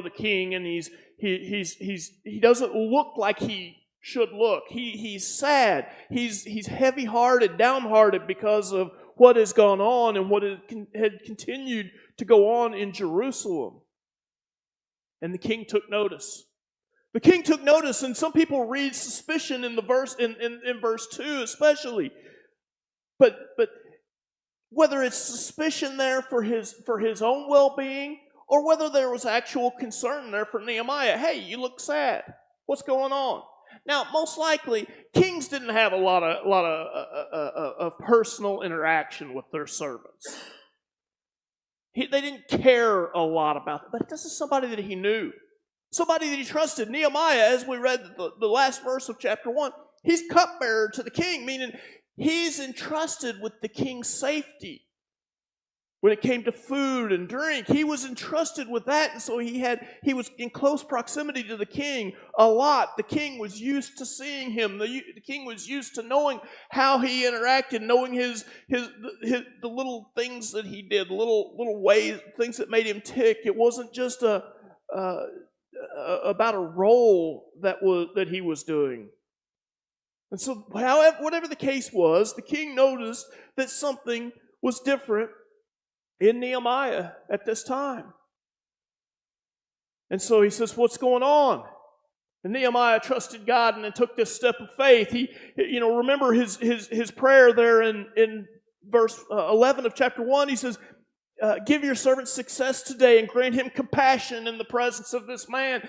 the king, and he doesn't look like he should look. He's sad. He's heavy-hearted, downhearted because of what has gone on and what had continued to go on in Jerusalem. And the king took notice. The king took notice, and some people read suspicion in the verse in verse 2 especially. But whether it's suspicion there for his own well-being, or whether there was actual concern there for Nehemiah. Hey, you look sad. What's going on? Now, most likely, kings didn't have a lot of personal interaction with their servants. They didn't care a lot about it, but this is somebody that he knew. Somebody that he trusted. Nehemiah, as we read the last verse of chapter 1, he's cupbearer to the king, meaning he's entrusted with the king's safety. When it came to food and drink, he was entrusted with that, and so he was in close proximity to the king a lot. The king was used to seeing him. The king was used to knowing how he interacted, knowing the little things that he did, little ways, things that made him tick. It wasn't just about a role that he was doing. And so, whatever the case was, the king noticed that something was different in Nehemiah at this time. And so he says, what's going on? And Nehemiah trusted God and then took this step of faith. Remember his prayer there in verse 11 of chapter 1. He says, give your servant success today and grant him compassion in the presence of this man.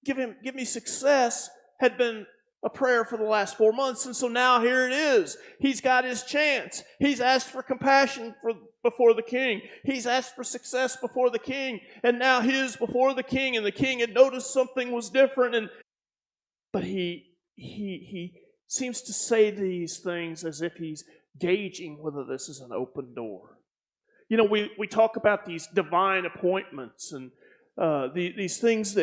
Give me success had been a prayer for the last 4 months. And so now here it is. He's got his chance. He's asked for compassion before the king. He's asked for success before the king. And now his before the king. And the king had noticed something was different. But he seems to say these things as if he's gauging whether this is an open door. We talk about these divine appointments and these things that